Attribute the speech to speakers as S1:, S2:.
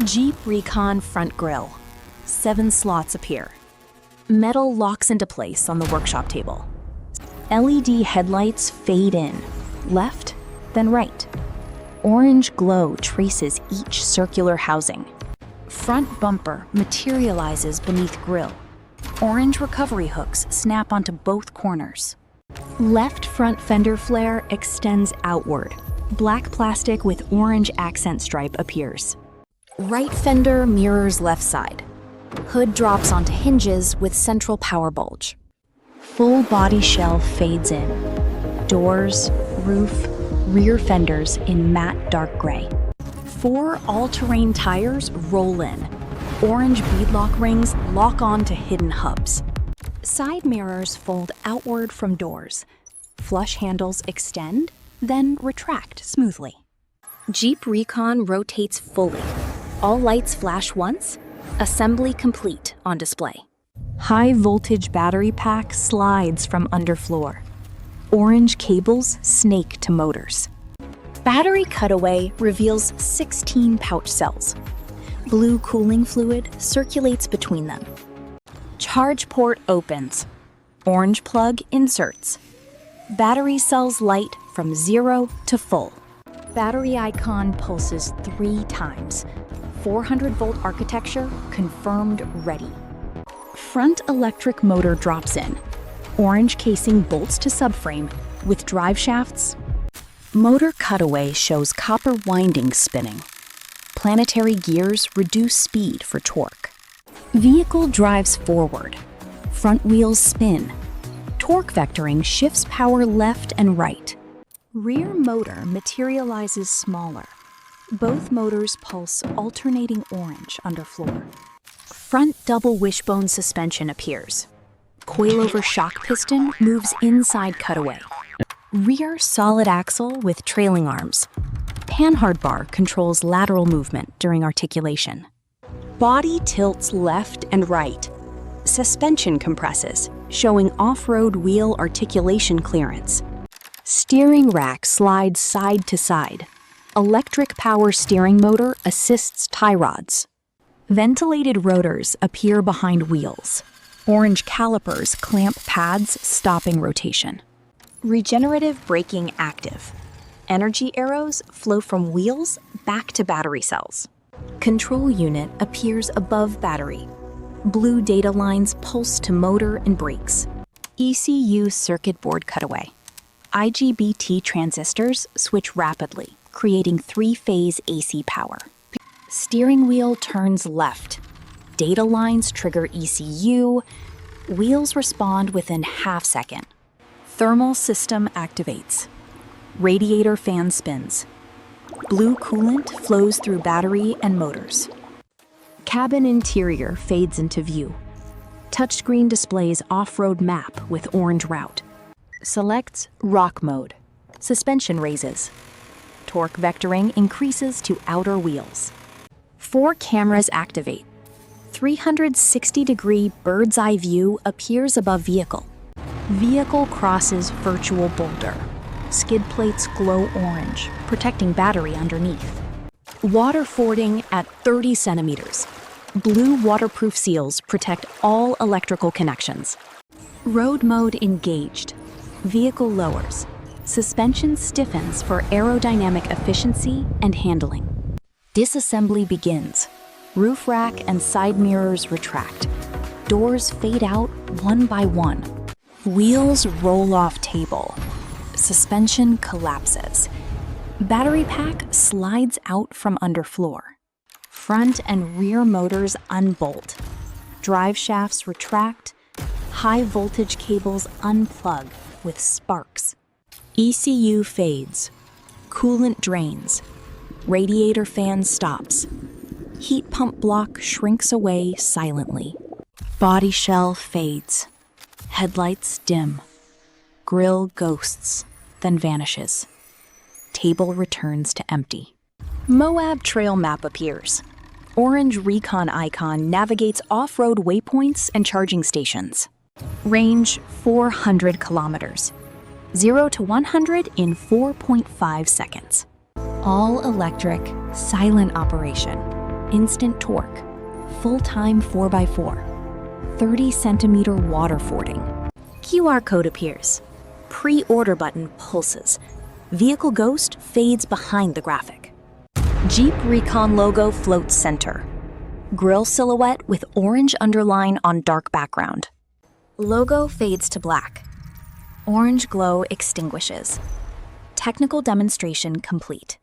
S1: Jeep Recon front grille. 7 slots appear. Metal locks into place on the workshop table. LED headlights fade in, left, then right. Orange glow traces each circular housing. Front bumper materializes beneath grille. Orange recovery hooks snap onto both corners. Left front fender flare extends outward. Black plastic with orange accent stripe appears. Right fender mirrors left side. Hood drops onto hinges with central power bulge. Full body shell fades in. Doors, roof, rear fenders in matte dark gray. 4 all-terrain tires roll in. Orange beadlock rings lock on to hidden hubs. Side mirrors fold outward from doors. Flush handles extend, then retract smoothly. Jeep Recon rotates fully. All lights flash once. Assembly complete on display. High voltage battery pack slides from underfloor. Orange cables snake to motors. Battery cutaway reveals 16 pouch cells. Blue cooling fluid circulates between them. Charge port opens. Orange plug inserts. Battery cells light from 0 to full. Battery icon pulses 3 times. 400-volt architecture confirmed ready. Front electric motor drops in. Orange casing bolts to subframe with drive shafts. Motor cutaway shows copper windings spinning. Planetary gears reduce speed for torque. Vehicle drives forward. Front wheels spin. Torque vectoring shifts power left and right. Rear motor materializes smaller. Both motors pulse alternating orange underfloor. Front double wishbone suspension appears. Coilover shock piston moves inside cutaway. Rear solid axle with trailing arms. Panhard bar controls lateral movement during articulation. Body tilts left and right. Suspension compresses, showing off-road wheel articulation clearance. Steering rack slides side to side. Electric power steering motor assists tie rods. Ventilated rotors appear behind wheels. Orange calipers clamp pads, stopping rotation. Regenerative braking active. Energy arrows flow from wheels back to battery cells. Control unit appears above battery. Blue data lines pulse to motor and brakes. ECU circuit board cutaway. IGBT transistors switch rapidly, creating 3-phase AC power. Steering wheel turns left. Data lines trigger ECU. Wheels respond within half second. Thermal system activates. Radiator fan spins. Blue coolant flows through battery and motors. Cabin interior fades into view. Touchscreen displays off-road map with orange route. Selects rock mode. Suspension raises. Torque vectoring increases to outer wheels. 4 cameras activate. 360-degree bird's eye view appears above vehicle. Vehicle crosses virtual boulder. Skid plates glow orange, protecting battery underneath. Water fording at 30 centimeters. Blue waterproof seals protect all electrical connections. Road mode engaged. Vehicle lowers. Suspension stiffens for aerodynamic efficiency and handling. Disassembly begins. Roof rack and side mirrors retract. Doors fade out one by one. Wheels roll off table. Suspension collapses. Battery pack slides out from underfloor. Front and rear motors unbolt. Drive shafts retract. High voltage cables unplug with sparks. ECU fades. Coolant drains. Radiator fan stops. Heat pump block shrinks away silently. Body shell fades. Headlights dim. Grille ghosts, then vanishes. Table returns to empty. Moab trail map appears. Orange Recon icon navigates off-road waypoints and charging stations. Range 400 kilometers. 0 to 100 in 4.5 seconds. All electric, silent operation. instant torque, full-time 4x4, 30-centimeter water fording. QR code appears. Pre-order button pulses. Vehicle ghost fades behind the graphic. Jeep Recon logo floats center. Grille silhouette with orange underline on dark background. Logo fades to black. Orange glow extinguishes. Technical demonstration complete.